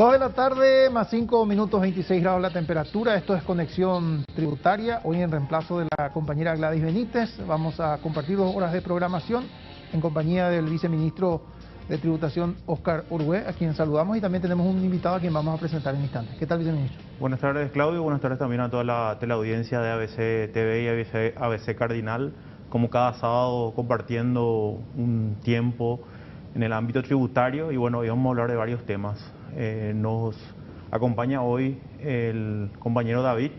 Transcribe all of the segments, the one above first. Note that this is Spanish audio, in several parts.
2 de la tarde, más 5 minutos, 26 grados la temperatura. Esto es Conexión Tributaria. Hoy en reemplazo de la compañera Gladys Benítez, vamos a compartir 2 horas de programación en compañía del viceministro de Tributación, Óscar Urgué, a quien saludamos, y también tenemos un invitado a quien vamos a presentar en instantes. ¿Qué tal, viceministro? Buenas tardes, Claudio. Buenas tardes también a toda la teleaudiencia de ABC TV y ABC Cardinal. Como cada sábado, compartiendo un tiempo en el ámbito tributario. Y bueno, hoy vamos a hablar de varios temas. Nos acompaña hoy el compañero David,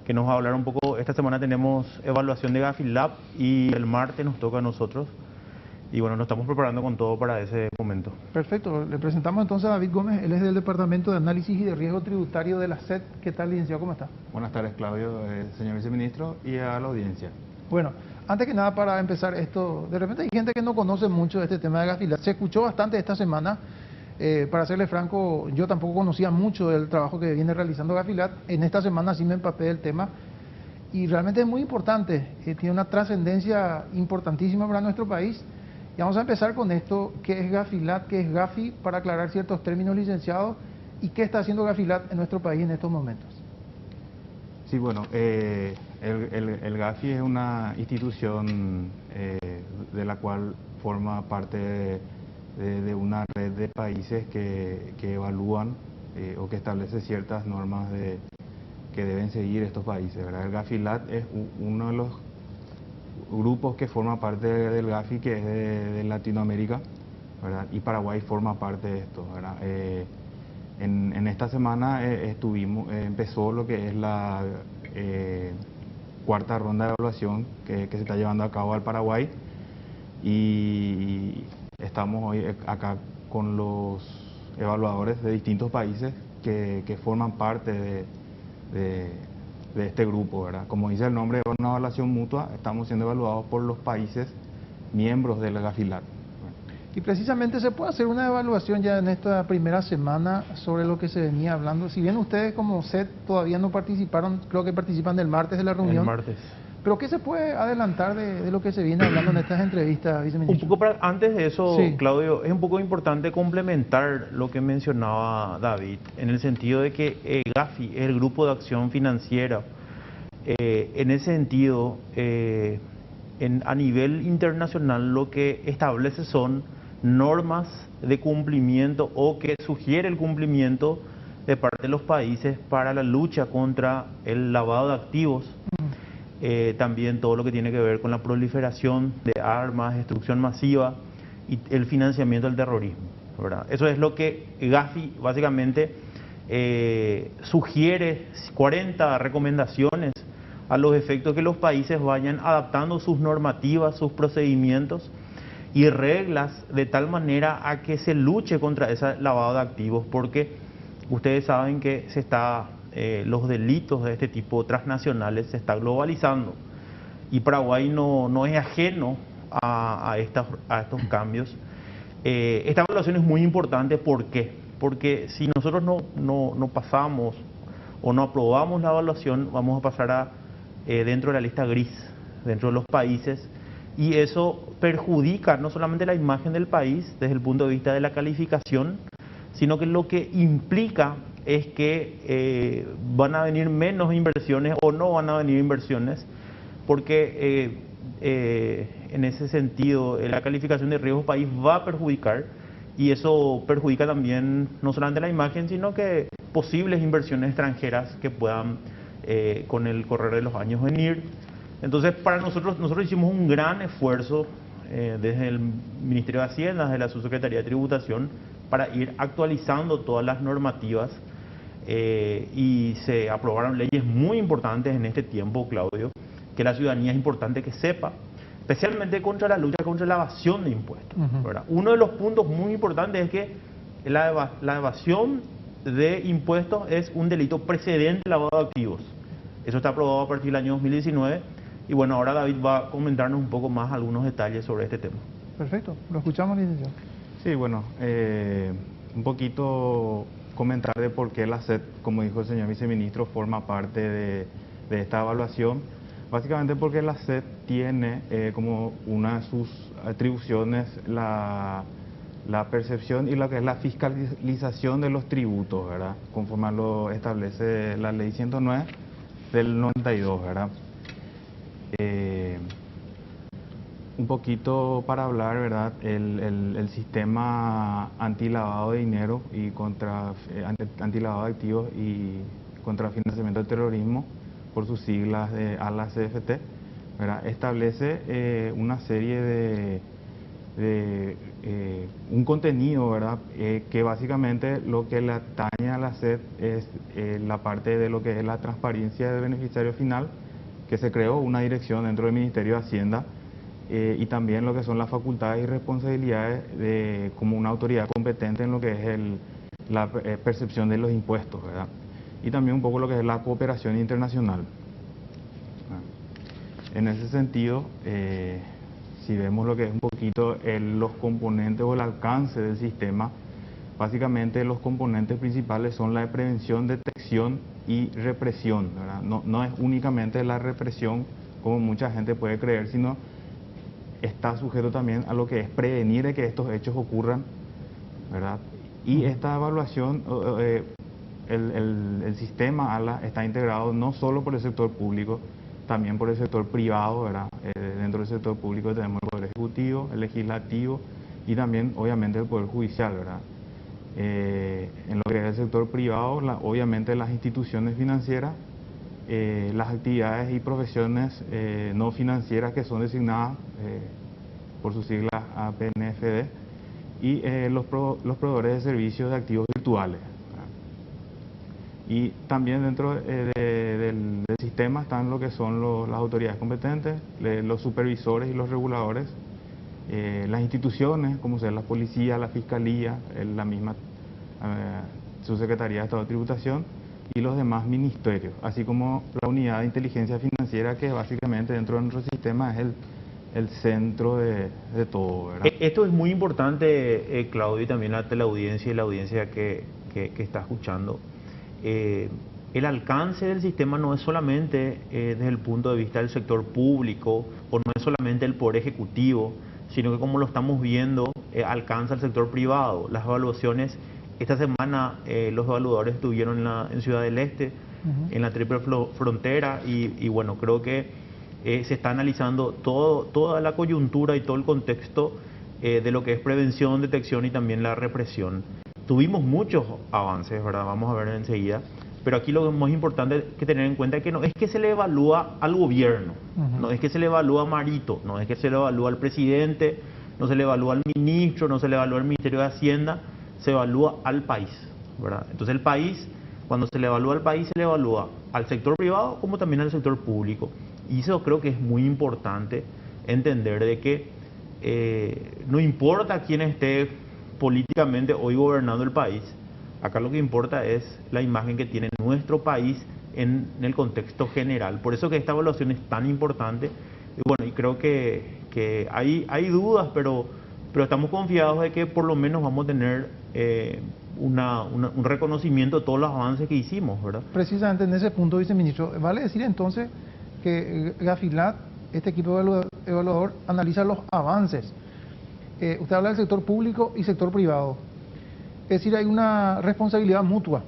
que nos va a hablar un poco. Esta semana tenemos evaluación de Gafilab y el martes nos toca a nosotros. Y bueno, nos estamos preparando con todo para ese momento. Perfecto. Le presentamos entonces a David Gómez. Él es del Departamento de Análisis y de Riesgo Tributario de la SED. ¿Qué tal, licenciado? ¿Cómo está? Buenas tardes, Claudio, señor viceministro, y a la audiencia. Bueno, antes que nada, para empezar esto, de repente hay gente que no conoce mucho de este tema de Gafilab. Se escuchó bastante esta semana. Para serle franco, yo tampoco conocía mucho del trabajo que viene realizando Gafilab. En esta semana sí me empapé del tema y realmente es muy importante. Tiene una trascendencia importantísima para nuestro país. Y vamos a empezar con esto: ¿qué es Gafilab? ¿Qué es Gafi? Para aclarar ciertos términos, licenciados, y qué está haciendo Gafilab en nuestro país en estos momentos. Sí, bueno, el Gafi es una institución de la cual forma parte de una red de países que evalúan o que establece ciertas normas que deben seguir estos países, ¿verdad? El Gafilab es uno de los grupos que forma parte del Gafi, que es de Latinoamérica, ¿verdad? Y Paraguay forma parte de esto, ¿verdad? En esta semana empezó lo que es la cuarta ronda de evaluación que se está llevando a cabo al Paraguay, y estamos hoy acá con los evaluadores de distintos países que forman parte de este grupo, ¿verdad? Como dice el nombre, es una evaluación mutua. Estamos siendo evaluados por los países miembros de la Gafilab. Y precisamente se puede hacer una evaluación ya en esta primera semana sobre lo que se venía hablando. Si bien ustedes como SED todavía no participaron, creo que participan del martes de la reunión. El martes. Pero ¿qué se puede adelantar de lo que se viene hablando en estas entrevistas, viceministro? Un poco antes de eso, sí, Claudio, es un poco importante complementar lo que mencionaba David, en el sentido de que Gafi es el Grupo de Acción Financiera. En ese sentido, a nivel internacional, lo que establece son normas de cumplimiento o que sugiere el cumplimiento de parte de los países para la lucha contra el lavado de activos. También todo lo que tiene que ver con la proliferación de armas, destrucción masiva y el financiamiento del terrorismo, ¿verdad? Eso es lo que Gafi básicamente sugiere, 40 recomendaciones a los efectos que los países vayan adaptando sus normativas, sus procedimientos y reglas de tal manera a que se luche contra ese lavado de activos, porque ustedes saben que los delitos de este tipo transnacionales se está globalizando, y Paraguay no es ajeno a estos cambios. Esta evaluación es muy importante. ¿Por qué? Porque si nosotros no pasamos o no aprobamos la evaluación, vamos a pasar dentro de la lista gris, dentro de los países, y eso perjudica no solamente la imagen del país desde el punto de vista de la calificación, sino que lo que implica es que van a venir menos inversiones o no van a venir inversiones, porque en ese sentido la calificación de riesgo país va a perjudicar, y eso perjudica también no solamente la imagen, sino que posibles inversiones extranjeras que puedan con el correr de los años venir. Entonces, para nosotros hicimos un gran esfuerzo desde el Ministerio de Hacienda, desde la Subsecretaría de Tributación, para ir actualizando todas las normativas, y se aprobaron leyes muy importantes en este tiempo, Claudio, que la ciudadanía es importante que sepa, especialmente contra la lucha contra la evasión de impuestos, ¿verdad? Uno de los puntos muy importantes es que la evasión de impuestos es un delito precedente al lavado de activos. Eso está aprobado a partir del año 2019. Y bueno, ahora David va a comentarnos un poco más algunos detalles sobre este tema. Perfecto, lo escuchamos, licenciado. Sí, bueno, un poquito comentar de por qué la SED, como dijo el señor viceministro, forma parte de esta evaluación. Básicamente porque la SED tiene como una de sus atribuciones la la percepción y lo que es la fiscalización de los tributos, ¿verdad? Conforme lo establece la ley 109 del 92, ¿verdad? Un poquito para hablar, ¿verdad? El sistema antilavado de dinero y antilavado de activos y contra financiamiento del terrorismo, por sus siglas de ALA-CFT, ¿verdad? Establece una serie un contenido, ¿verdad? Que básicamente lo que le atañe a la SED es la parte de lo que es la transparencia del beneficiario final, que se creó una dirección dentro del Ministerio de Hacienda, y también lo que son las facultades y responsabilidades como una autoridad competente en lo que es la percepción de los impuestos, ¿verdad? Y también un poco lo que es la cooperación internacional. En ese sentido, si vemos lo que es un poquito los componentes o el alcance del sistema, básicamente los componentes principales son la de prevención, detección y represión, ¿verdad? No es únicamente la represión como mucha gente puede creer, sino está sujeto también a lo que es prevenir de que estos hechos ocurran, ¿verdad? Y esta evaluación, el sistema ALA está integrado no solo por el sector público, también por el sector privado, ¿verdad? Dentro del sector público tenemos el Poder Ejecutivo, el Legislativo y también, obviamente, el Poder Judicial, ¿verdad? En lo que es el sector privado, obviamente las instituciones financieras, las actividades y profesiones no financieras que son designadas por sus siglas APNFD y los proveedores de servicios de activos virtuales, ¿verdad? Y también dentro del sistema están lo que son las autoridades competentes, los supervisores y los reguladores, las instituciones como sea la policía, la fiscalía, la misma subsecretaría de Estado de Tributación y los demás ministerios, así como la unidad de inteligencia financiera, que básicamente dentro de nuestro sistema es el centro de todo, ¿verdad? Esto es muy importante, Claudio, y también ante la audiencia y la audiencia que está escuchando. El alcance del sistema no es solamente desde el punto de vista del sector público, o no es solamente el Poder Ejecutivo, sino que, como lo estamos viendo, alcanza el sector privado. Las evaluaciones, esta semana los evaluadores estuvieron en Ciudad del Este, en la Triple Frontera, y bueno, creo que se está analizando toda la coyuntura y todo el contexto de lo que es prevención, detección y también la represión. Tuvimos muchos avances, ¿verdad? Vamos a ver enseguida. Pero aquí lo más importante que tener en cuenta es que no es que se le evalúa al gobierno, no es que se le evalúa a Marito, no es que se le evalúa al presidente, no se le evalúa al ministro, no se le evalúa al Ministerio de Hacienda, se evalúa al país, ¿verdad? Entonces el país, cuando se le evalúa al país, se le evalúa al sector privado como también al sector público. Y eso creo que es muy importante entender, de que no importa quién esté políticamente hoy gobernando el país, acá lo que importa es la imagen que tiene nuestro país en el contexto general. Por eso que esta evaluación es tan importante. Y bueno, y creo que hay dudas, pero estamos confiados de que por lo menos vamos a tener un reconocimiento de todos los avances que hicimos, ¿verdad? Precisamente en ese punto, viceministro, vale decir entonces que Gafilat, este equipo evaluador, analiza los avances. Usted habla del sector público y sector privado. Es decir, hay una responsabilidad mutua.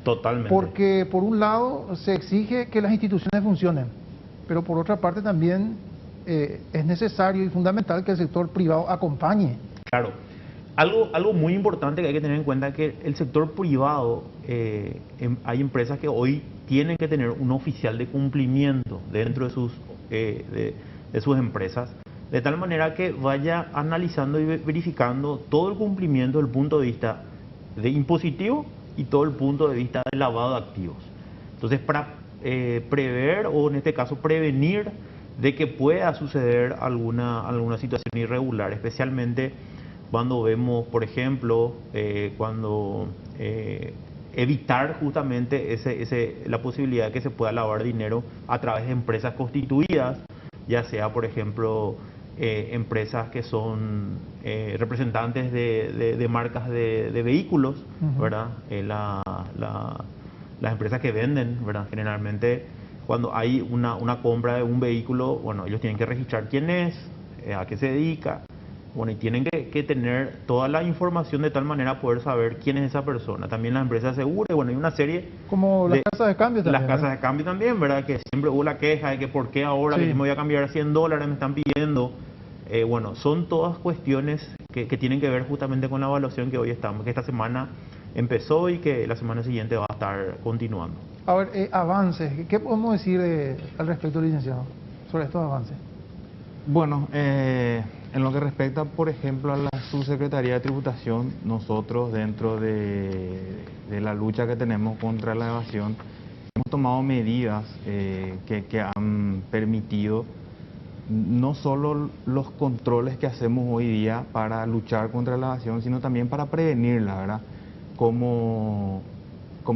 Totalmente. Porque por un lado se exige que las instituciones funcionen, pero por otra parte también es necesario y fundamental que el sector privado acompañe. Claro. Algo muy importante que hay que tener en cuenta es que el sector privado, hay empresas que hoy tienen que tener un oficial de cumplimiento dentro de sus empresas, de tal manera que vaya analizando y verificando todo el cumplimiento desde el punto de vista de impositivo y todo el punto de vista de lavado de activos. Entonces, para prever, o en este caso prevenir, de que pueda suceder alguna situación irregular, especialmente cuando vemos, por ejemplo, evitar justamente la posibilidad de que se pueda lavar dinero a través de empresas constituidas, ya sea, por ejemplo, empresas que son representantes de marcas de vehículos, ¿verdad? Las empresas que venden, ¿verdad? Generalmente, cuando hay una compra de un vehículo, bueno, ellos tienen que registrar quién es, a qué se dedica, Bueno, y tienen que tener toda la información de tal manera poder saber quién es esa persona. También las empresas seguras, y bueno, hay una serie Como las de casas de cambio también. las casas de cambio también, ¿verdad? Que siempre hubo la queja de que por qué ahora Sí. que me voy a cambiar a $100 me están pidiendo. Bueno, son todas cuestiones que tienen que ver justamente con la evaluación que hoy estamos, que esta semana empezó y que la semana siguiente va a estar continuando. A ver, avances. ¿Qué podemos decir al respecto, licenciado, sobre estos avances? Bueno, en lo que respecta, por ejemplo, a la Subsecretaría de Tributación, nosotros dentro de la lucha que tenemos contra la evasión, hemos tomado medidas que han permitido no solo los controles que hacemos hoy día para luchar contra la evasión, sino también para prevenirla, ¿verdad? Como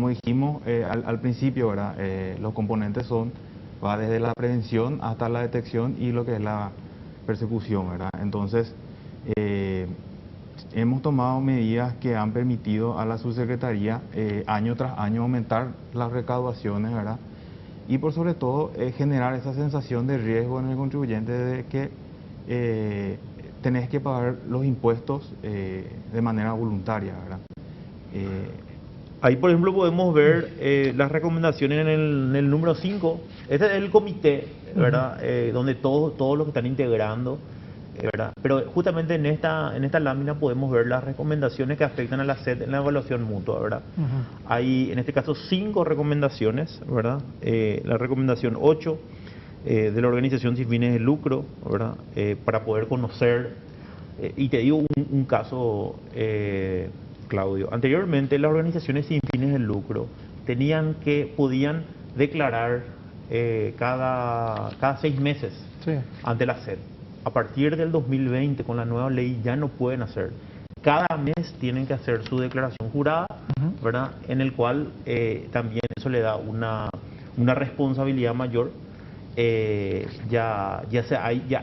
dijimos al principio, ¿verdad? Los componentes va desde la prevención hasta la detección y lo que es la persecución, ¿verdad? Entonces, hemos tomado medidas que han permitido a la subsecretaría año tras año aumentar las recaudaciones, ¿verdad? Y por sobre todo generar esa sensación de riesgo en el contribuyente de que tenés que pagar los impuestos de manera voluntaria, ¿verdad? Ahí, por ejemplo, podemos ver las recomendaciones en el número 5. Este es el comité, ¿verdad? Donde todos los que están integrando, ¿verdad? Pero justamente en esta lámina podemos ver las recomendaciones que afectan a la SED en la evaluación mutua, ¿verdad? Hay, en este caso, 5 recomendaciones, ¿verdad? La recomendación 8 de la organización sin fines de lucro, ¿verdad? Para poder conocer, y te digo un caso, Claudio. Anteriormente las organizaciones sin fines de lucro podían declarar cada 6 meses Sí. ante la SED. A partir del 2020, con la nueva ley, ya no pueden hacer. Cada mes tienen que hacer su declaración jurada, ¿verdad? En el cual también eso le da una responsabilidad mayor. Ya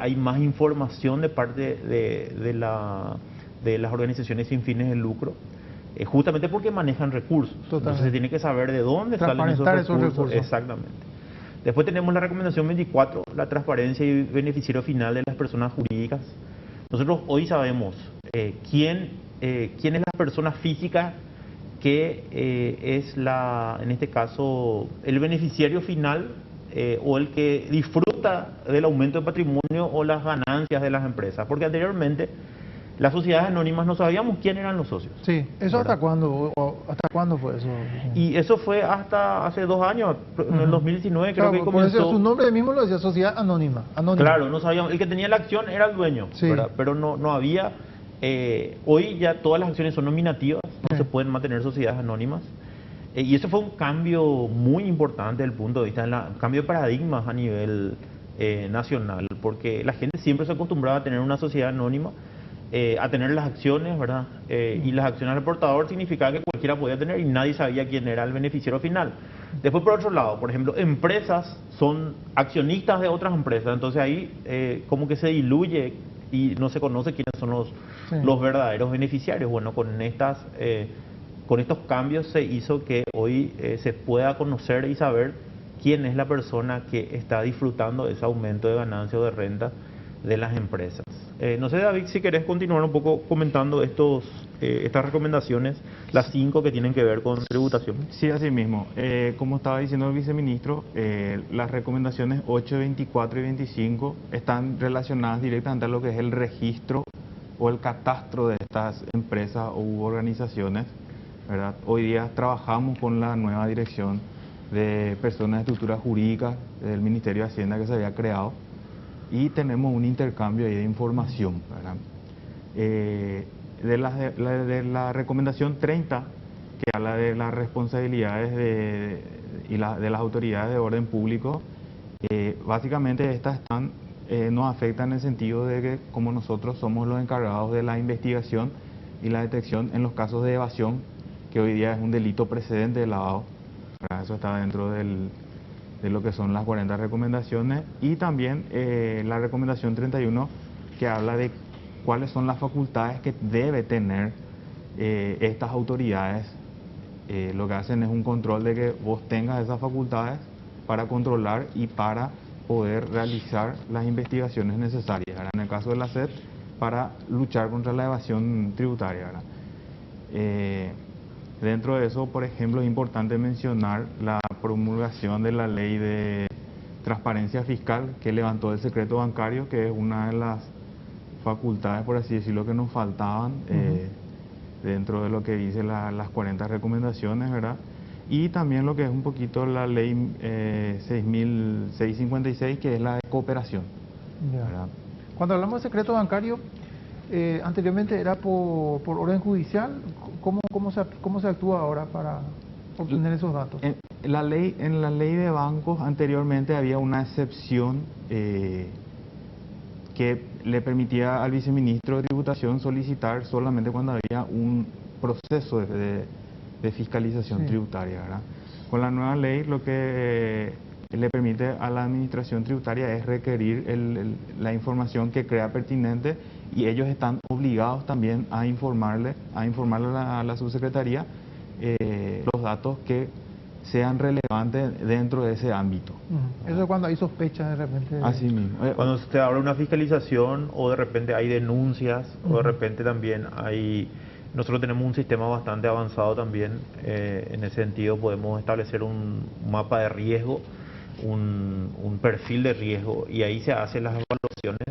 hay más información de parte de las organizaciones sin fines de lucro, justamente porque manejan recursos. Totalmente. Entonces se tiene que saber de dónde salen esos recursos. Exactamente. Después tenemos la recomendación 24, la transparencia y beneficiario final de las personas jurídicas. Nosotros hoy sabemos quién es la persona física que es en este caso, el beneficiario final o el que disfruta del aumento de patrimonio o las ganancias de las empresas. Porque anteriormente las sociedades anónimas no sabíamos quién eran los socios. Sí, ¿eso ¿verdad? ¿Hasta cuándo fue eso? Y eso fue hasta hace 2 años, en el 2019 creo que por comenzó. eso su nombre mismo lo decía, sociedad anónima. Claro, no sabíamos, el que tenía la acción era el dueño, Sí. ¿verdad? Pero no había, hoy ya todas las acciones son nominativas, no se pueden mantener sociedades anónimas. Y eso fue un cambio muy importante desde el punto de vista, un cambio de paradigmas a nivel nacional, porque la gente siempre se acostumbraba a tener una sociedad anónima, a tener las acciones, ¿verdad? Y las acciones del portador significaba que cualquiera podía tener y nadie sabía quién era el beneficiario final. Después, por otro lado, por ejemplo, empresas son accionistas de otras empresas, entonces ahí como que se diluye y no se conoce quiénes son los verdaderos beneficiarios. Bueno, con estos cambios se hizo que hoy se pueda conocer y saber quién es la persona que está disfrutando de ese aumento de ganancia o de renta de las empresas. No sé, David, si querés continuar un poco comentando estas recomendaciones, las 5 que tienen que ver con tributación. Sí, así mismo. Como estaba diciendo el viceministro, las recomendaciones 8, 24 y 25 están relacionadas directamente a lo que es el registro o el catastro de estas empresas u organizaciones, ¿verdad? Hoy día trabajamos con la nueva dirección de personas de estructura jurídica del Ministerio de Hacienda que se había creado y tenemos un intercambio ahí de información, ¿verdad? De la recomendación 30, que habla de las responsabilidades de las autoridades de orden público, básicamente estas nos afectan en el sentido de que como nosotros somos los encargados de la investigación y la detección en los casos de evasión, que hoy día es un delito precedente de lavado, ¿verdad? Eso está dentro de lo que son las 40 recomendaciones, y también la recomendación 31, que habla de cuáles son las facultades que debe tener estas autoridades. Lo que hacen es un control de que vos tengas esas facultades para controlar y para poder realizar las investigaciones necesarias. Ahora, en el caso de la SED, para luchar contra la evasión tributaria, ¿verdad? Dentro de eso, por ejemplo, es importante mencionar la promulgación de la ley de transparencia fiscal que levantó el secreto bancario, que es una de las facultades, por así decirlo, que nos faltaban dentro de lo que dice las 40 recomendaciones, ¿verdad? Y también lo que es un poquito la ley 6.656, que es la de cooperación, ¿verdad? Cuando hablamos de secreto bancario, anteriormente era por orden judicial. ¿Cómo se actúa ahora para obtener esos datos? En la ley de bancos anteriormente había una excepción que le permitía al viceministro de Tributación solicitar solamente cuando había un proceso de fiscalización tributaria, ¿verdad? Con la nueva ley lo que le permite a la administración tributaria es requerir la información que crea pertinente, y ellos están obligados también a informarle a la subsecretaría los datos que sean relevantes dentro de ese ámbito. Eso es cuando hay sospechas de repente. Así mismo. Cuando se abre una fiscalización o de repente hay denuncias o de repente también hay... Nosotros tenemos un sistema bastante avanzado también, en ese sentido podemos establecer un mapa de riesgo, un perfil de riesgo, y ahí se hacen las evaluaciones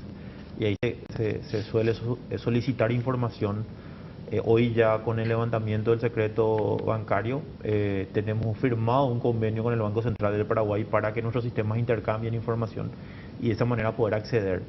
y ahí se suele solicitar información. Hoy ya con el levantamiento del secreto bancario tenemos firmado un convenio con el Banco Central del Paraguay para que nuestros sistemas intercambien información y de esa manera poder acceder.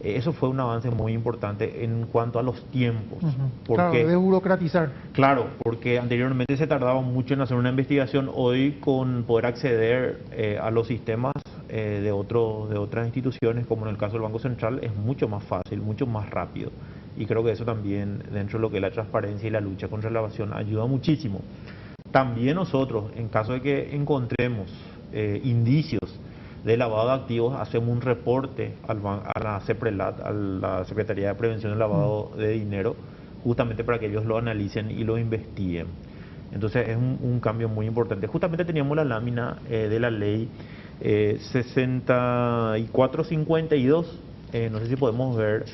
Eso fue un avance muy importante en cuanto a los tiempos. Claro, de burocratizar. Claro, porque anteriormente se tardaba mucho en hacer una investigación. Hoy, con poder acceder a los sistemas de otras instituciones, como en el caso del Banco Central, es mucho más fácil, mucho más rápido. Y creo que eso también, dentro de lo que es la transparencia y la lucha contra la evasión, ayuda muchísimo. También nosotros, en caso de que encontremos indicios de lavado de activos, hacemos un reporte a la CEPRELAT, a la Secretaría de Prevención del Lavado de Dinero, justamente para que ellos lo analicen y lo investiguen. Entonces es un cambio muy importante. Justamente teníamos la lámina de la ley 6452, no sé si podemos ver,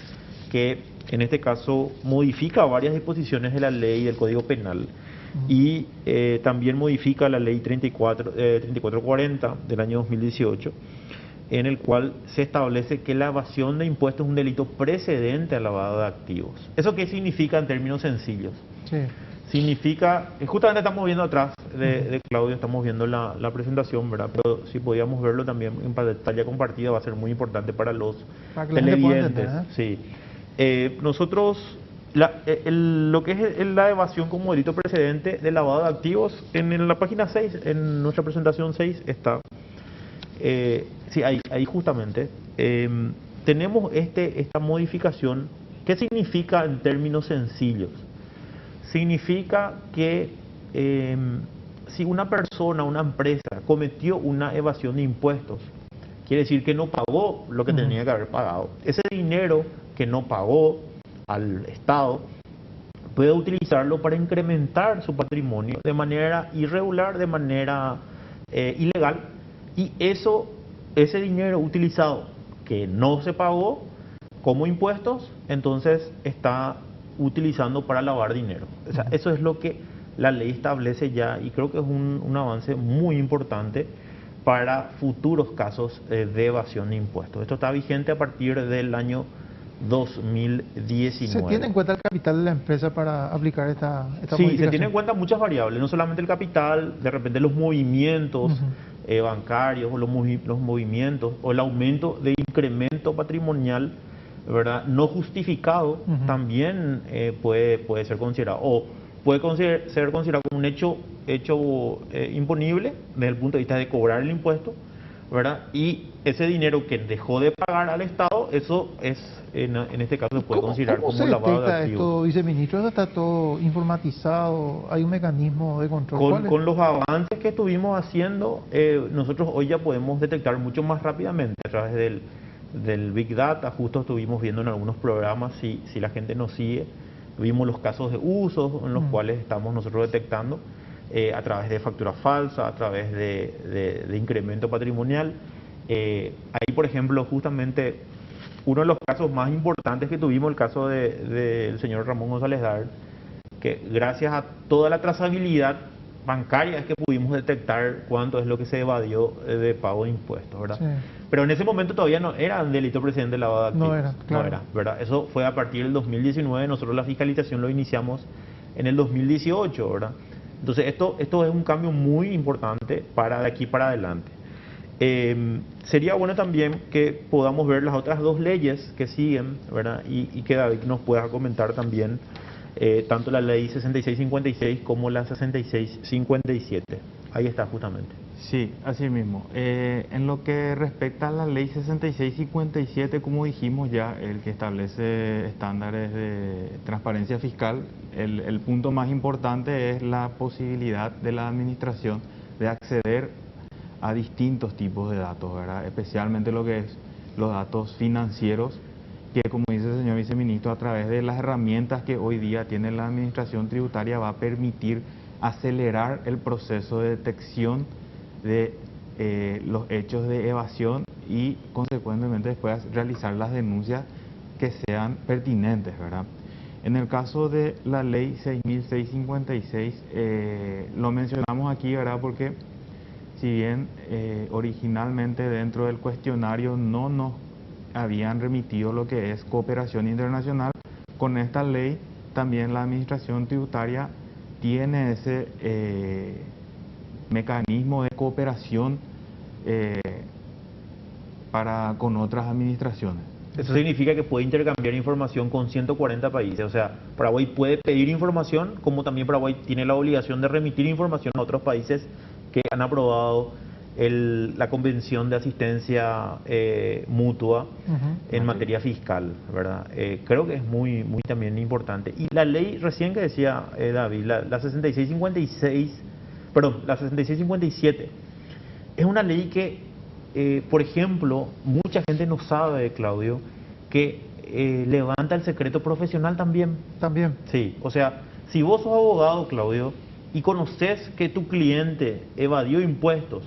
que en este caso modifica varias disposiciones de la ley del Código Penal. Y también modifica la ley 3440 del año 2018, en el cual se establece que la evasión de impuestos es un delito precedente al lavado de activos. ¿Eso qué significa en términos sencillos? Significa, justamente estamos viendo atrás de Claudio, estamos viendo la presentación, ¿verdad? Pero si podíamos verlo también en pantalla compartida va a ser muy importante para los televidentes. Sí. Nosotros... lo que es la evasión como delito precedente de lavado de activos, en la página 6, en nuestra presentación 6 está, sí, ahí justamente, tenemos esta modificación. ¿Qué significa en términos sencillos? Significa que si una persona, una empresa, cometió una evasión de impuestos, quiere decir que no pagó lo que tenía que haber pagado. Ese dinero que no pagó al Estado puede utilizarlo para incrementar su patrimonio de manera irregular, de manera ilegal, y ese dinero utilizado que no se pagó como impuestos, entonces está utilizando para lavar dinero. O sea, eso es lo que la ley establece ya, y creo que es un avance muy importante para futuros casos de evasión de impuestos. Esto está vigente a partir del año 2019. ¿Se tiene en cuenta el capital de la empresa para aplicar esta Sí, modificación? se tiene en cuenta muchas variables, no solamente el capital, de repente los movimientos bancarios, o los movimientos, o el aumento de incremento patrimonial, ¿verdad?, no justificado, también puede ser considerado, o puede ser considerado como un hecho imponible desde el punto de vista de cobrar el impuesto, ¿verdad? Y ese dinero que dejó de pagar al Estado, eso es, en este caso, se puede considerar como lavado de activos. ¿Cómo se detecta esto, viceministro? ¿Eso está todo informatizado? ¿Hay un mecanismo de control? Con los avances que estuvimos haciendo, nosotros hoy ya podemos detectar mucho más rápidamente a través del Big Data. Justo estuvimos viendo en algunos programas, si la gente nos sigue, vimos los casos de usos en los cuales estamos nosotros detectando a través de factura falsa, a través de incremento patrimonial. Ahí, por ejemplo, justamente uno de los casos más importantes que tuvimos, el caso del señor Ramón González Dar, que gracias a toda la trazabilidad bancaria es que pudimos detectar cuánto es lo que se evadió de pago de impuestos, ¿verdad? Sí. Pero en ese momento todavía no era un delito precedente de lavado de activos. No era, claro. No era, ¿verdad? Eso fue a partir del 2019, nosotros la fiscalización lo iniciamos en el 2018, ¿verdad? Entonces esto es un cambio muy importante para de aquí para adelante. Sería bueno también que podamos ver las otras dos leyes que siguen, ¿verdad? Y que David nos pueda comentar también tanto la ley 6656 como la 6657. Ahí está justamente. Sí, así mismo. En lo que respecta a la ley 6657, como dijimos ya, el que establece estándares de transparencia fiscal, el punto más importante es la posibilidad de la administración de acceder a distintos tipos de datos, ¿verdad? Especialmente lo que es los datos financieros, que como dice el señor viceministro, a través de las herramientas que hoy día tiene la administración tributaria va a permitir acelerar el proceso de detección de los hechos de evasión y consecuentemente después realizar las denuncias que sean pertinentes, ¿verdad? En el caso de la ley 6656, lo mencionamos aquí, ¿verdad? Porque si bien originalmente dentro del cuestionario no nos habían remitido lo que es cooperación internacional, con esta ley también la administración tributaria tiene ese mecanismo de cooperación con otras administraciones. Eso significa que puede intercambiar información con 140 países. O sea, Paraguay puede pedir información, como también Paraguay tiene la obligación de remitir información a otros países que han aprobado la Convención de Asistencia Mutua en materia fiscal, ¿verdad? Creo que es muy también importante. Y la ley recién que decía David, la 6656, perdón, la 6657, es una ley que, por ejemplo, mucha gente no sabe, Claudio, que levanta el secreto profesional también. También. Sí, o sea, si vos sos abogado, Claudio, y conoces que tu cliente evadió impuestos,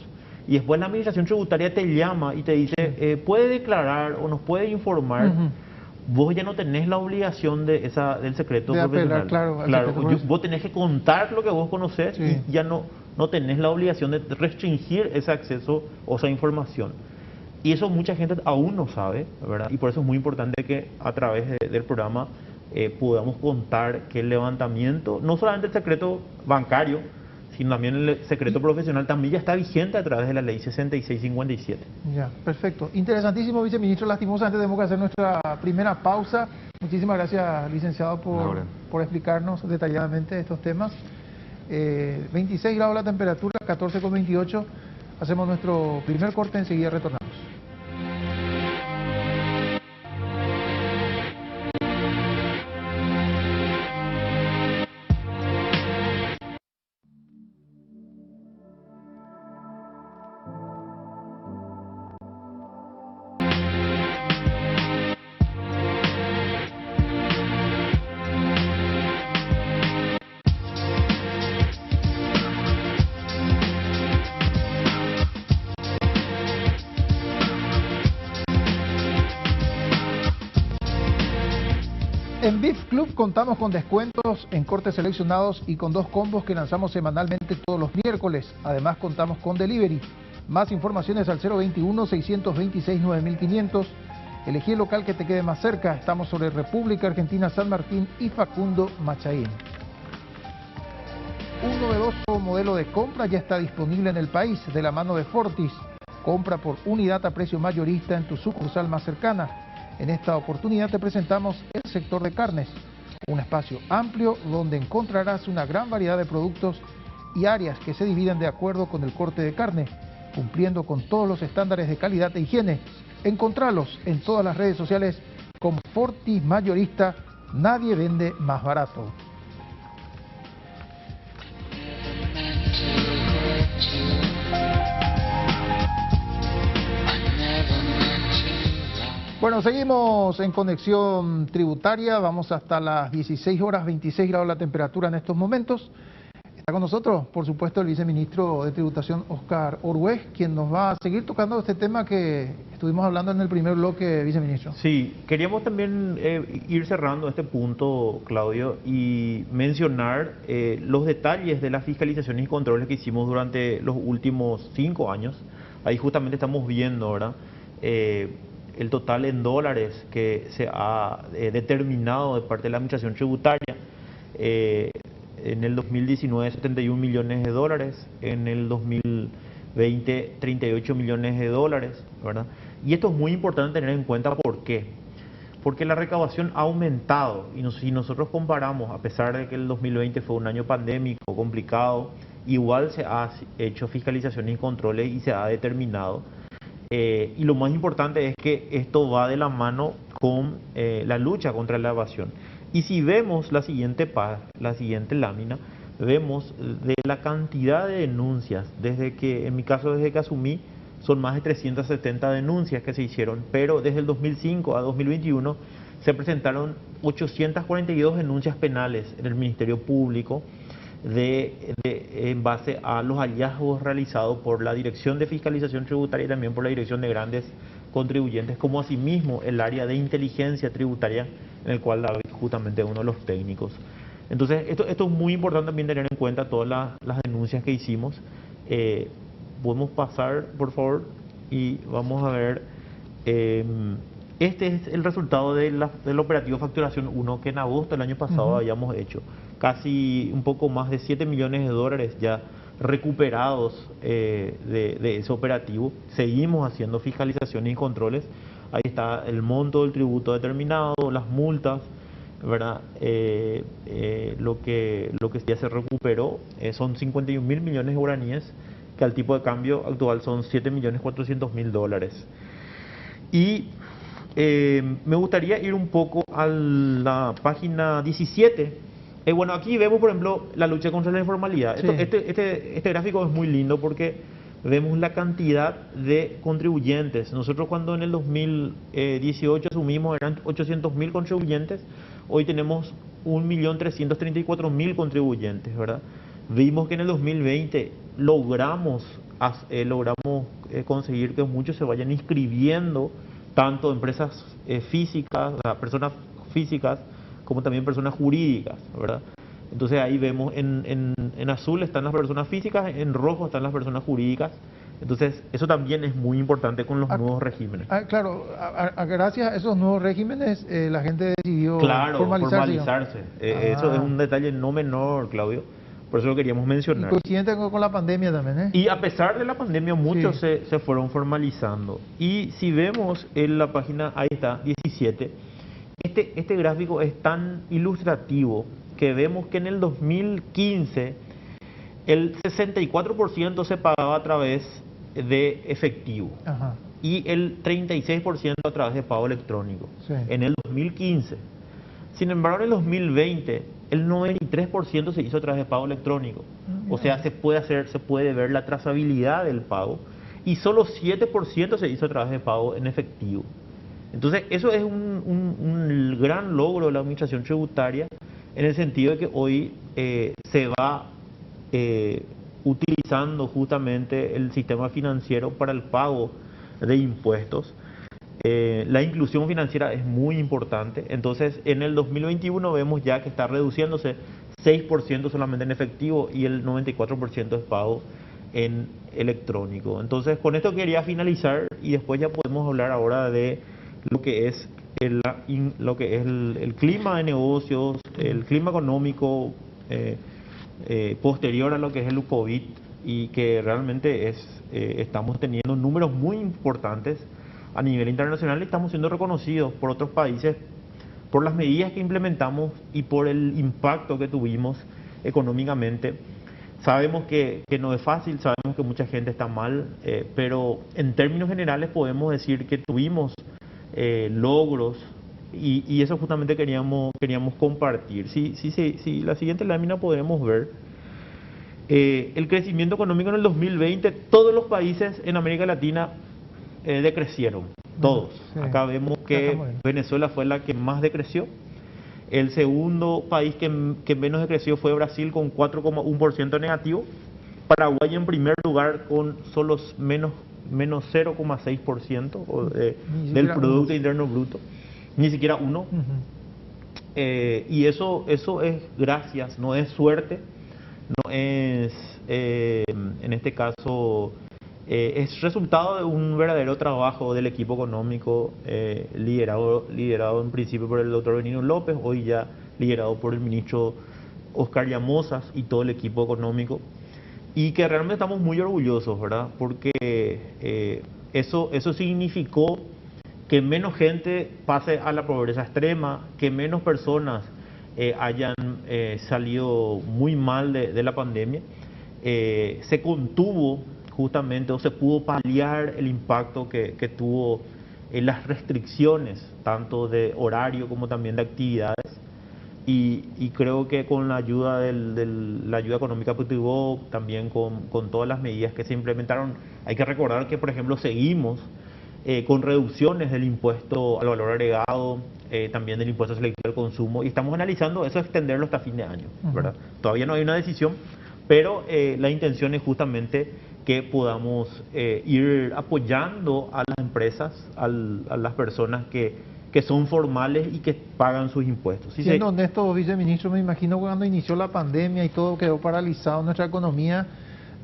y después la administración tributaria te llama y te dice, puede declarar o nos puede informar, vos ya no tenés la obligación del secreto de profesional. apelar, claro, vos tenés que contar lo que vos conocés, sí, y ya no tenés la obligación de restringir ese acceso o esa información. Y eso mucha gente aún no sabe, ¿verdad? Y por eso es muy importante que a través del programa podamos contar que el levantamiento, no solamente el secreto bancario, sino también el secreto profesional, también ya está vigente a través de la ley 6657. Ya, perfecto. Interesantísimo, viceministro. Lastimosamente tenemos que hacer nuestra primera pausa. Muchísimas gracias, licenciado, por explicarnos detalladamente estos temas. 26 grados la temperatura, 14,28. Hacemos nuestro primer corte, enseguida retornamos. En Beef Club contamos con descuentos en cortes seleccionados y con 2 combos que lanzamos semanalmente todos los miércoles. Además contamos con delivery. Más informaciones al 021-626-9500. Elegí el local que te quede más cerca. Estamos sobre República Argentina, San Martín y Facundo Machaín. Un novedoso modelo de compra ya está disponible en el país de la mano de Fortis. Compra por unidad a precio mayorista en tu sucursal más cercana. En esta oportunidad te presentamos el sector de carnes, un espacio amplio donde encontrarás una gran variedad de productos y áreas que se dividen de acuerdo con el corte de carne, cumpliendo con todos los estándares de calidad e higiene. Encontralos en todas las redes sociales como Fortis Mayorista, nadie vende más barato. Bueno, seguimos en conexión tributaria, vamos hasta las 16 horas, 26 grados la temperatura en estos momentos. Está con nosotros, por supuesto, el viceministro de Tributación, Oscar Orwez, quien nos va a seguir tocando este tema que estuvimos hablando en el primer bloque, viceministro. Sí, queríamos también ir cerrando este punto, Claudio, y mencionar los detalles de las fiscalizaciones y controles que hicimos durante los últimos 5 años. Ahí justamente estamos viendo, ¿verdad? El total en dólares que se ha determinado de parte de la Administración Tributaria. En el 2019, 71 millones de dólares, en el 2020, 38 millones de dólares, ¿verdad? Y esto es muy importante tener en cuenta. ¿Por qué? Porque la recaudación ha aumentado, y si nosotros comparamos, a pesar de que el 2020 fue un año pandémico, complicado, igual se ha hecho fiscalizaciones y controles y se ha determinado. Y lo más importante es que esto va de la mano con la lucha contra la evasión. Y si vemos la siguiente lámina, vemos de la cantidad de denuncias, desde que asumí, son más de 370 denuncias que se hicieron, pero desde el 2005 a 2021 se presentaron 842 denuncias penales en el Ministerio Público en base a los hallazgos realizados por la Dirección de Fiscalización Tributaria y también por la Dirección de Grandes Contribuyentes, como asimismo el área de inteligencia tributaria, en el cual David justamente es uno de los técnicos. Entonces, esto es muy importante también tener en cuenta todas las denuncias que hicimos. Podemos pasar, por favor, y vamos a ver. Este es el resultado del operativo Facturación 1 que en agosto del año pasado habíamos hecho. Casi un poco más de 7 millones de dólares ya recuperados de ese operativo. Seguimos haciendo fiscalizaciones y controles. Ahí está el monto del tributo determinado, las multas, ¿verdad? Lo que ya se recuperó son 51.000 millones de guaraníes, que al tipo de cambio actual son 7.400.000 dólares. Y me gustaría ir un poco a la página 17. Bueno, aquí vemos, por ejemplo, la lucha contra la informalidad. Sí. Este gráfico es muy lindo porque vemos la cantidad de contribuyentes. Nosotros cuando en el 2018 asumimos eran 800.000 contribuyentes, hoy tenemos 1.334.000 contribuyentes, ¿verdad? Vimos que en el 2020 logramos conseguir que muchos se vayan inscribiendo, tanto empresas físicas, o sea, personas físicas, como también personas jurídicas, ¿verdad? Entonces ahí vemos en azul están las personas físicas, en rojo están las personas jurídicas. Entonces eso también es muy importante con los nuevos regímenes. Claro, gracias a esos nuevos regímenes la gente decidió formalizarse. Eso es un detalle no menor, Claudio. Por eso lo queríamos mencionar. Y coincidente con la pandemia también, ¿eh? Y a pesar de la pandemia, muchos sí. se fueron formalizando. Y si vemos en la página, ahí está, 17, este gráfico es tan ilustrativo que vemos que en el 2015 el 64% se pagaba a través de efectivo. Ajá. Y el 36% a través de pago electrónico. Sí. En el 2015. Sin embargo, en el 2020 el 93% se hizo a través de pago electrónico. O sea, se puede ver la trazabilidad del pago, y solo 7% se hizo a través de pago en efectivo. Entonces, eso es un gran logro de la Administración Tributaria, en el sentido de que hoy se va utilizando justamente el sistema financiero para el pago de impuestos. La inclusión financiera es muy importante. Entonces, en el 2021 vemos ya que está reduciéndose 6% solamente en efectivo y el 94% es pago en electrónico. Entonces, con esto quería finalizar y después ya podemos hablar ahora de lo que es el clima de negocios, el clima económico posterior a lo que es el COVID, y que realmente estamos teniendo números muy importantes a nivel internacional. Estamos siendo reconocidos por otros países por las medidas que implementamos y por el impacto que tuvimos económicamente. Sabemos que no es fácil, sabemos que mucha gente está mal, pero en términos generales podemos decir que tuvimos logros, y eso justamente queríamos compartir. Si la siguiente lámina podemos ver el crecimiento económico en el 2020, todos los países en América Latina decrecieron, todos. Sí. Acá vemos que Venezuela fue la que más decreció, El segundo país que menos decreció fue Brasil con 4,1% negativo. Paraguay en primer lugar con solo menos 0,6% del Producto Interno Bruto, ni siquiera uno. Y eso es gracias, no es suerte, no es, en este caso, es resultado de un verdadero trabajo del equipo económico liderado en principio por el doctor Benigno López, hoy ya liderado por el ministro Oscar Llamosas y todo el equipo económico, y que realmente estamos muy orgullosos, ¿verdad? Porque eso significó que menos gente pase a la pobreza extrema, que menos personas hayan salido muy mal de la pandemia, se contuvo justamente o se pudo paliar el impacto que tuvo las restricciones, tanto de horario como también de actividades. Y creo que con la ayuda la ayuda económica que tuvo, también con todas las medidas que se implementaron, hay que recordar que, por ejemplo, seguimos con reducciones del impuesto al valor agregado, también del impuesto selectivo al consumo, y estamos analizando eso, extenderlo hasta fin de año, ¿verdad? Todavía no hay una decisión, pero la intención es justamente que podamos ir apoyando a las empresas, a las personas que son formales y que pagan sus impuestos. Siendo honesto, viceministro, me imagino cuando inició la pandemia y todo quedó paralizado nuestra economía,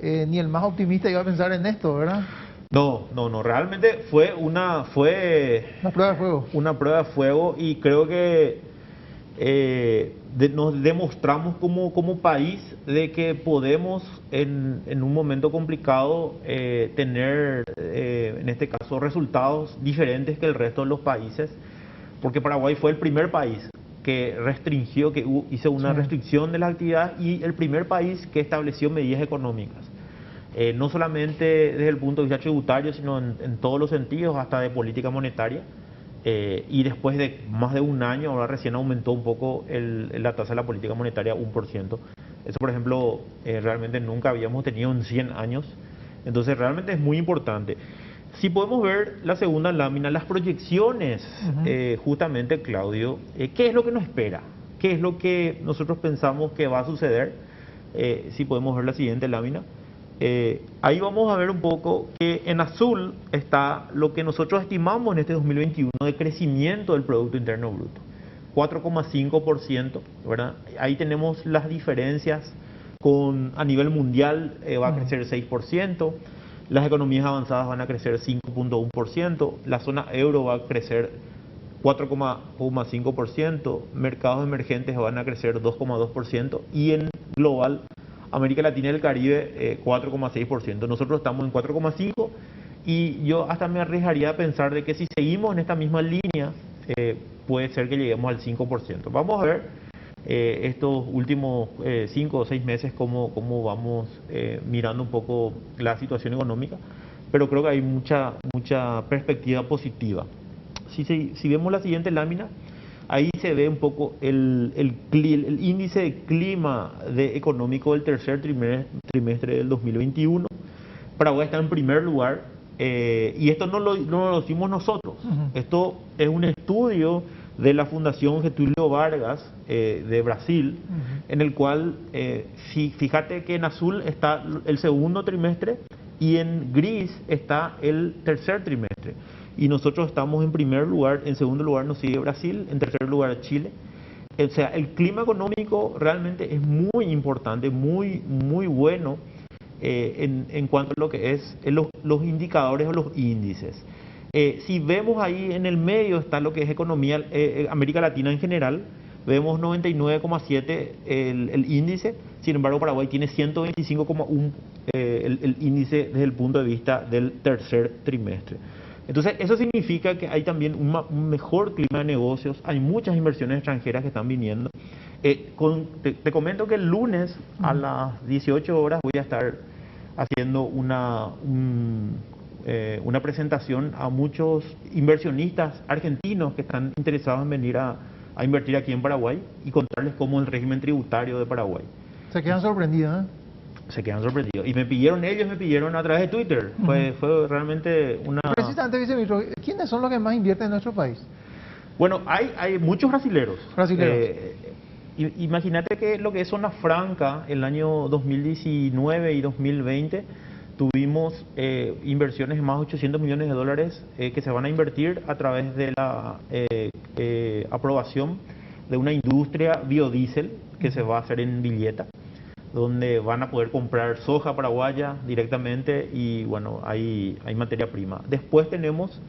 ni el más optimista iba a pensar en esto, ¿verdad? No, realmente fue una prueba de fuego. Una prueba de fuego, y creo que nos demostramos como país de que podemos en un momento complicado tener, en este caso, resultados diferentes que el resto de los países, porque Paraguay fue el primer país que restringió, hizo una restricción de las actividades, y el primer país que estableció medidas económicas. No solamente desde el punto de vista tributario, sino en todos los sentidos, hasta de política monetaria. Y después de más de un año, ahora recién aumentó un poco la tasa de la política monetaria 1%. Eso, por ejemplo, realmente nunca habíamos tenido en 100 años. Entonces, realmente es muy importante. Si podemos ver la segunda lámina, las proyecciones, justamente, Claudio, ¿qué es lo que nos espera? ¿Qué es lo que nosotros pensamos que va a suceder? Si podemos ver la siguiente lámina. Ahí vamos a ver un poco que en azul está lo que nosotros estimamos en este 2021 de crecimiento del Producto Interno Bruto, 4,5%, ¿verdad? Ahí tenemos las diferencias a nivel mundial, va a crecer 6%, las economías avanzadas van a crecer 5,1%, la zona euro va a crecer 4,5%, mercados emergentes van a crecer 2,2%, y en global América Latina y el Caribe 4,6%. Nosotros estamos en 4,5%, y yo hasta me arriesgaría a pensar de que si seguimos en esta misma línea, puede ser que lleguemos al 5%. Vamos a ver estos últimos 5 o 6 meses cómo vamos mirando un poco la situación económica, pero creo que hay mucha perspectiva positiva. Si vemos la siguiente lámina, ahí se ve un poco el índice de clima económico del tercer trimestre del 2021. Paraguay está en primer lugar, y esto no lo decimos nosotros. Esto es un estudio de la Fundación Getúlio Vargas de Brasil, en el cual, fíjate que en azul está el segundo trimestre y en gris está el tercer trimestre. Y nosotros estamos en primer lugar, en segundo lugar nos sigue Brasil, en tercer lugar Chile. O sea, el clima económico realmente es muy importante, muy bueno en cuanto a lo que es los indicadores o los índices. Si vemos ahí en el medio está lo que es economía, América Latina en general, vemos 99,7 el índice, sin embargo Paraguay tiene 125,1 el índice desde el punto de vista del tercer trimestre. Entonces, eso significa que hay también un mejor clima de negocios, hay muchas inversiones extranjeras que están viniendo. Te comento que el lunes a las 18 horas voy a estar haciendo una presentación a muchos inversionistas argentinos que están interesados en venir a invertir aquí en Paraguay y contarles cómo es el régimen tributario de Paraguay. Se quedan sorprendidos, ¿eh? Se quedan sorprendidos. Y ellos me pidieron a través de Twitter. Fue realmente una... Precisamente, viceministro, ¿quiénes son los que más invierten en nuestro país? Bueno, hay muchos brasileros. Brasileros. Imagínate que lo que es Zona Franca, el año 2019 y 2020, tuvimos inversiones de más de 800 millones de dólares que se van a invertir a través de la aprobación de una industria biodiesel que se va a hacer en Villeta, donde van a poder comprar soja paraguaya directamente y bueno, hay materia prima. Después tenemos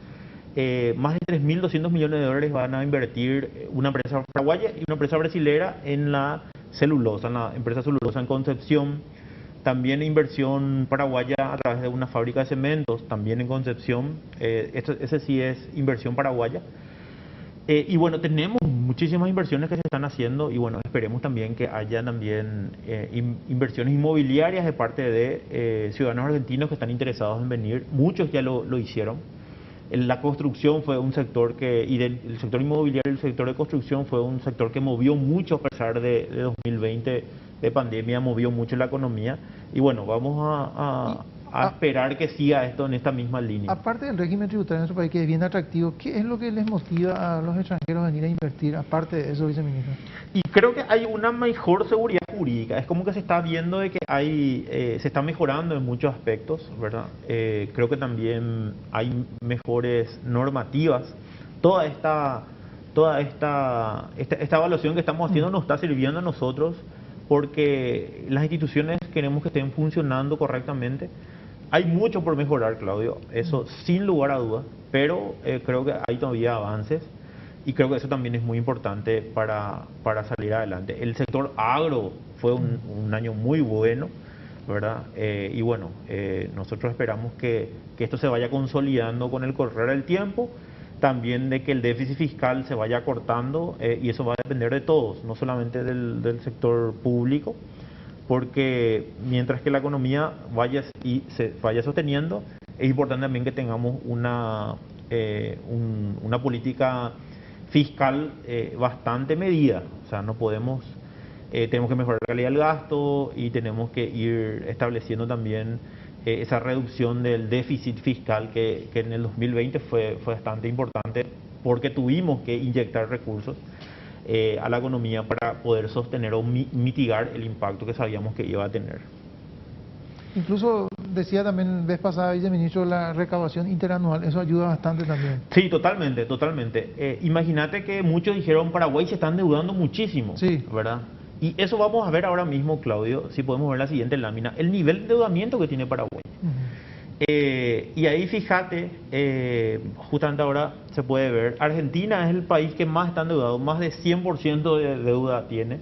más de 3.200 millones de dólares van a invertir una empresa paraguaya y una empresa brasilera en la celulosa, en la empresa celulosa en Concepción. También inversión paraguaya a través de una fábrica de cementos, también en Concepción. Ese sí es inversión paraguaya. Y bueno, tenemos muchísimas inversiones que se están haciendo y bueno, esperemos también que haya también inversiones inmobiliarias de parte de ciudadanos argentinos que están interesados en venir. Muchos ya lo hicieron. La construcción fue un sector el sector inmobiliario y el sector de construcción fue un sector que movió mucho a pesar de 2020 de pandemia, movió mucho la economía y bueno, vamos a esperar que siga esto en esta misma línea. Aparte del régimen tributario en nuestro país, que es bien atractivo, ¿qué es lo que les motiva a los extranjeros a venir a invertir, aparte de eso, viceministro? Y creo que hay una mejor seguridad jurídica, es como que se está viendo de que se está mejorando en muchos aspectos, ¿verdad? Creo que también hay mejores normativas. Toda esta evaluación que estamos haciendo nos está sirviendo a nosotros porque las instituciones queremos que estén funcionando correctamente. Hay mucho por mejorar, Claudio, eso sin lugar a dudas, pero creo que hay todavía avances y creo que eso también es muy importante para salir adelante. El sector agro fue un año muy bueno, ¿verdad? Y bueno, nosotros esperamos que esto se vaya consolidando con el correr del tiempo, también de que el déficit fiscal se vaya cortando y eso va a depender de todos, no solamente del sector público, porque mientras que la economía se vaya sosteniendo, es importante también que tengamos una política fiscal bastante medida. O sea, no podemos, tenemos que mejorar la calidad del gasto y tenemos que ir estableciendo también esa reducción del déficit fiscal que en el 2020 fue bastante importante porque tuvimos que inyectar recursos a la economía para poder sostener o mitigar el impacto que sabíamos que iba a tener. Incluso decía también vez pasada, viceministro, la recaudación interanual, eso ayuda bastante también. Sí, totalmente, totalmente. Imagínate que muchos dijeron Paraguay se está endeudando muchísimo, sí, ¿verdad? Y eso vamos a ver ahora mismo, Claudio, si podemos ver la siguiente lámina, el nivel de endeudamiento que tiene Paraguay. Y ahí fíjate, justamente ahora se puede ver, Argentina es el país que más está endeudado, más de 100% de deuda tiene,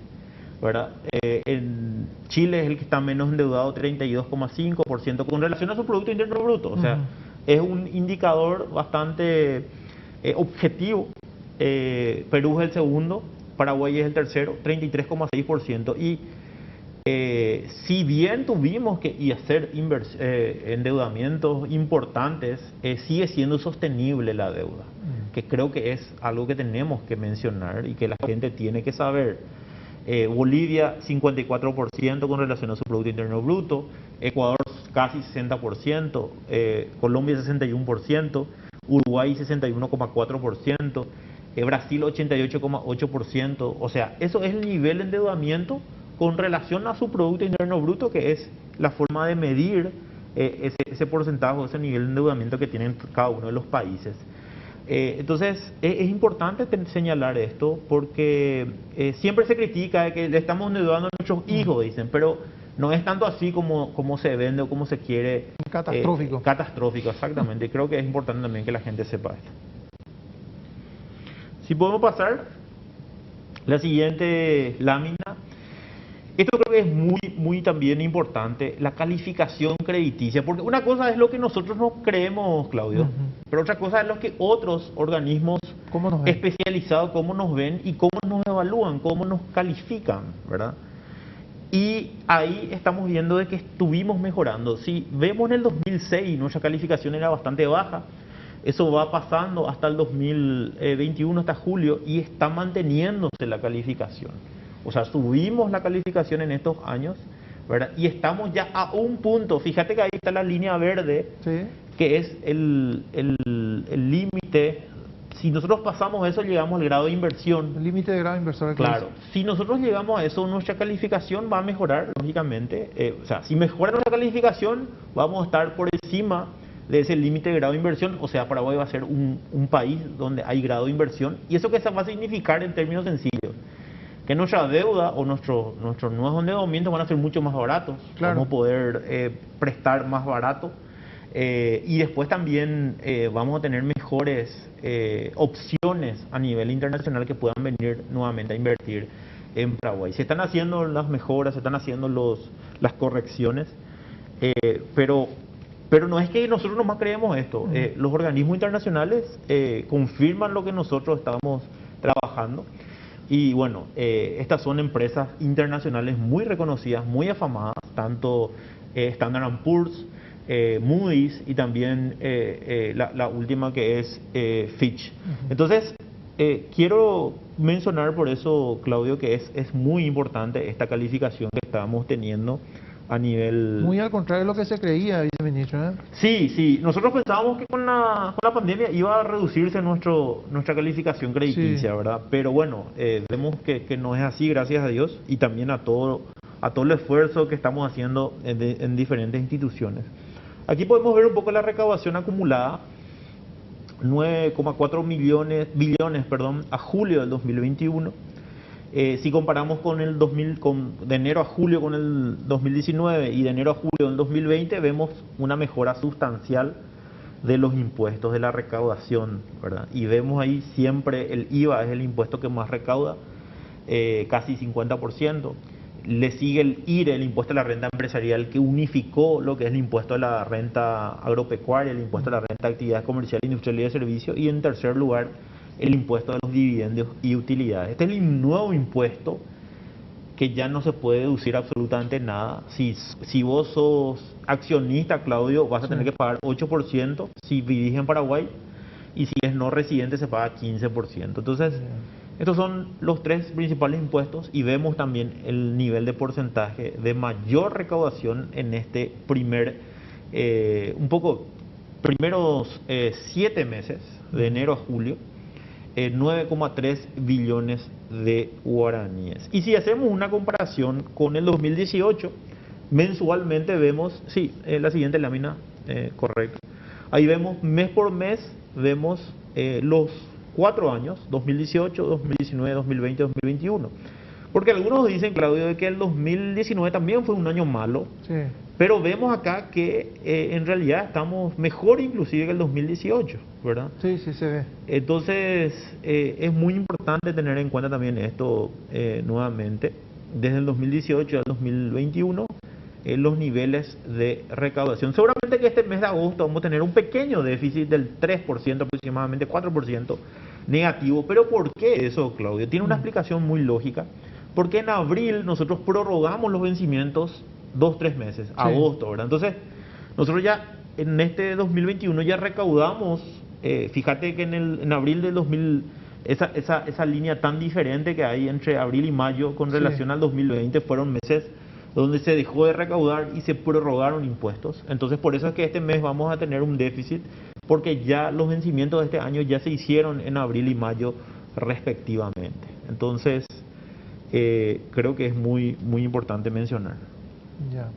¿verdad? En Chile es el que está menos endeudado, 32,5% con relación a su Producto Interno Bruto, o sea, es un indicador bastante objetivo. Perú es el segundo, Paraguay es el tercero, 33,6%. Y si bien tuvimos que hacer endeudamientos importantes, sigue siendo sostenible la deuda, que creo que es algo que tenemos que mencionar y que la gente tiene que saber. Bolivia 54% con relación a su Producto Interno Bruto, Ecuador casi 60%, Colombia 61%, Uruguay 61,4%, Brasil 88,8%, o sea, eso es el nivel de endeudamiento con relación a su Producto Interno Bruto, que es la forma de medir ese porcentaje, ese nivel de endeudamiento que tienen cada uno de los países. Entonces, es importante señalar esto porque siempre se critica de que le estamos endeudando a nuestros hijos, dicen, pero no es tanto así como se vende o como se quiere. Catastrófico. Catastrófico, exactamente. Creo que es importante también que la gente sepa esto. Si podemos pasar la siguiente lámina. Esto creo que es muy también importante, la calificación crediticia, porque una cosa es lo que nosotros nos creemos, Claudio, pero otra cosa es lo que otros organismos especializados, cómo nos ven y cómo nos evalúan, cómo nos califican, ¿verdad? Y ahí estamos viendo de que estuvimos mejorando. Si vemos en el 2006, nuestra calificación era bastante baja, eso va pasando hasta el 2021, hasta julio, y está manteniéndose la calificación. O sea, subimos la calificación en estos años, ¿verdad? Y estamos ya a un punto. Fíjate que ahí está la línea verde, sí, que es el límite Si nosotros pasamos eso, llegamos al grado de inversión. El límite de grado inversor. Claro, si nosotros llegamos a eso, nuestra calificación va a mejorar, lógicamente. O sea, si mejora nuestra calificación, vamos a estar por encima de ese límite de grado de inversión. O sea, Paraguay va a ser un país donde hay grado de inversión. ¿Y eso qué va a significar en términos sencillos? Que nuestra deuda o nuestros nuevos endeudamientos van a ser mucho más baratos. Claro. Vamos a poder prestar más barato. Y después también vamos a tener mejores opciones a nivel internacional que puedan venir nuevamente a invertir en Paraguay. Se están haciendo las mejoras, se están haciendo las correcciones, pero no es que nosotros nomás creemos esto. Los organismos internacionales confirman lo que nosotros estamos trabajando. Y bueno, estas son empresas internacionales muy reconocidas, muy afamadas, tanto Standard & Poor's, Moody's y también la última que es Fitch. Entonces, quiero mencionar por eso, Claudio, que es muy importante esta calificación que estamos teniendo a nivel... Muy al contrario de lo que se creía, viceministro, ¿eh? Sí, nosotros pensábamos que con la pandemia iba a reducirse nuestra calificación crediticia, Sí. ¿verdad? Pero bueno, vemos que no es así, gracias a Dios, y también a todo el esfuerzo que estamos haciendo en diferentes instituciones. Aquí podemos ver un poco la recaudación acumulada, 9,4 billones a julio del 2021. Si comparamos con de enero a julio con el 2019 y de enero a julio del 2020, vemos una mejora sustancial de los impuestos, de la recaudación, ¿verdad? Y vemos ahí siempre el IVA es el impuesto que más recauda, casi 50%. Le sigue el IRE, el impuesto a la renta empresarial, que unificó lo que es el impuesto a la renta agropecuaria, el impuesto a la renta de actividades comerciales, industrial y de servicios, y en tercer lugar, el impuesto de los dividendos y utilidades. Este es el nuevo impuesto que ya no se puede deducir absolutamente nada. Si vos sos accionista, Claudio, vas a tener que pagar 8% si vivís en Paraguay, y si es no residente se paga 15%. Entonces, estos son los tres principales impuestos y vemos también el nivel de porcentaje de mayor recaudación en este primeros 7 meses, de enero a julio, 9,3 billones de guaraníes. Y si hacemos una comparación con el 2018, mensualmente vemos, la siguiente lámina, correcto. Ahí vemos mes por mes, vemos los 4 años, 2018, 2019, 2020, 2021. Porque algunos dicen, Claudio, de que el 2019 también fue un año malo, Sí. pero vemos acá que en realidad estamos mejor inclusive que el 2018, ¿verdad? Sí, se ve. Entonces, es muy importante tener en cuenta también esto nuevamente. Desde el 2018 al 2021, los niveles de recaudación. Seguramente que este mes de agosto vamos a tener un pequeño déficit del 3%, aproximadamente 4% negativo. ¿Pero por qué eso, Claudio? Tiene una explicación muy lógica. Porque en abril nosotros prorrogamos los vencimientos 2-3 meses, Sí. agosto, ¿verdad? Entonces, nosotros ya en este 2021 ya recaudamos, fíjate que en abril del 2000, esa línea tan diferente que hay entre abril y mayo con relación al 2020 fueron meses donde se dejó de recaudar y se prorrogaron impuestos. Entonces, por eso es que este mes vamos a tener un déficit, porque ya los vencimientos de este año ya se hicieron en abril y mayo respectivamente. Entonces, creo que es muy, muy importante mencionar. Ya.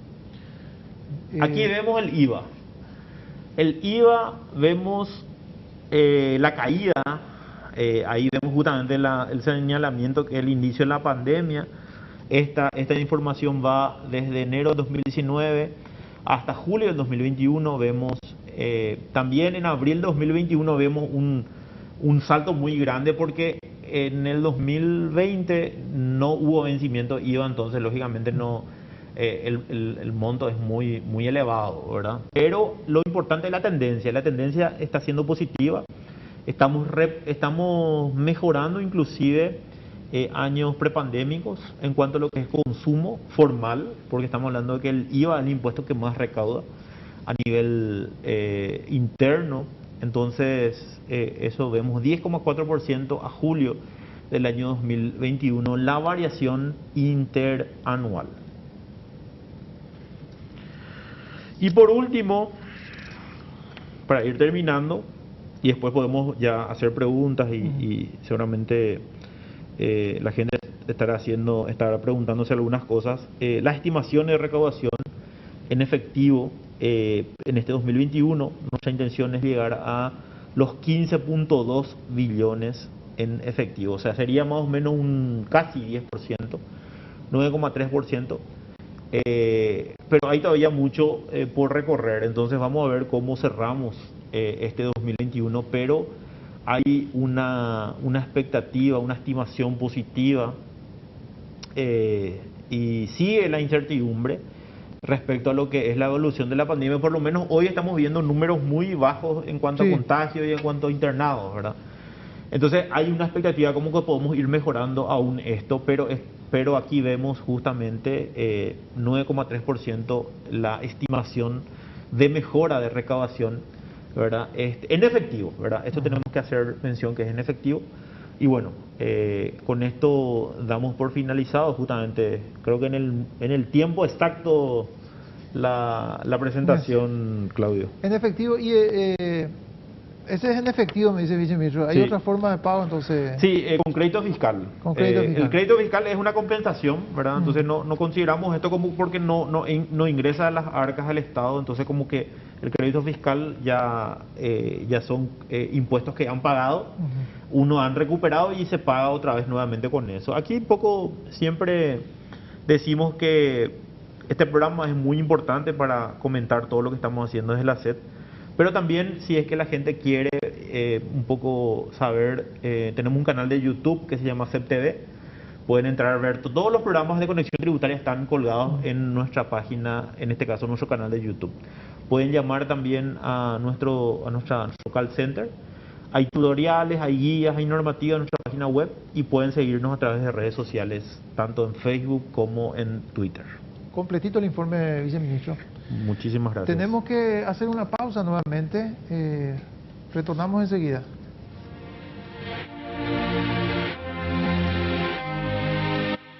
Aquí vemos el IVA. El IVA, vemos la caída, ahí vemos justamente el señalamiento que es el inicio de la pandemia. Esta información va desde enero de 2019 hasta julio del 2021. Vemos también en abril de 2021 vemos un salto muy grande, porque en el 2020 no hubo vencimiento IVA, entonces lógicamente no el monto es muy, muy elevado, ¿verdad? Pero lo importante es la tendencia está siendo positiva. Estamos mejorando inclusive años prepandémicos en cuanto a lo que es consumo formal, porque estamos hablando de que el IVA es el impuesto que más recauda a nivel interno. Entonces, eso vemos 10,4% a julio del año 2021, la variación interanual. Y por último, para ir terminando, y después podemos ya hacer preguntas y seguramente la gente estará preguntándose algunas cosas. La estimación de recaudación en efectivo en este 2021, nuestra intención es llegar a los 15.2 billones en efectivo, o sea, sería más o menos un casi 10%, 9,3%. Pero hay todavía mucho por recorrer, entonces vamos a ver cómo cerramos este 2021, pero hay una expectativa, una estimación positiva, y sigue la incertidumbre respecto a lo que es la evolución de la pandemia. Por lo menos hoy estamos viendo números muy bajos en cuanto a contagios y en cuanto a internados, ¿verdad? Entonces hay una expectativa como que podemos ir mejorando aún esto, pero aquí vemos justamente 9,3% la estimación de mejora de recaudación, ¿verdad? En efectivo, ¿verdad? Esto tenemos que hacer mención que es en efectivo. Y bueno, con esto damos por finalizado justamente, creo que en el tiempo exacto la presentación, Claudio. En efectivo, y ese es en efectivo, me dice viceministro. ¿Hay otra forma de pago entonces? Sí, con crédito fiscal. Con crédito fiscal. El crédito fiscal es una compensación, ¿verdad? Entonces no consideramos esto como porque no ingresa a las arcas del Estado, entonces como que el crédito fiscal ya son impuestos que han pagado, uno han recuperado y se paga otra vez nuevamente con eso. Aquí un poco siempre decimos que este programa es muy importante para comentar todo lo que estamos haciendo desde la SED. Pero también, si es que la gente quiere un poco saber, tenemos un canal de YouTube que se llama SED TV. Pueden entrar a ver todos los programas de conexión tributaria, están colgados en nuestra página, en este caso nuestro canal de YouTube. Pueden llamar también a nuestro call center. Hay tutoriales, hay guías, hay normativas en nuestra página web y pueden seguirnos a través de redes sociales, tanto en Facebook como en Twitter. Completito el informe, viceministro. Muchísimas gracias. Tenemos que hacer una pausa nuevamente. Retornamos enseguida.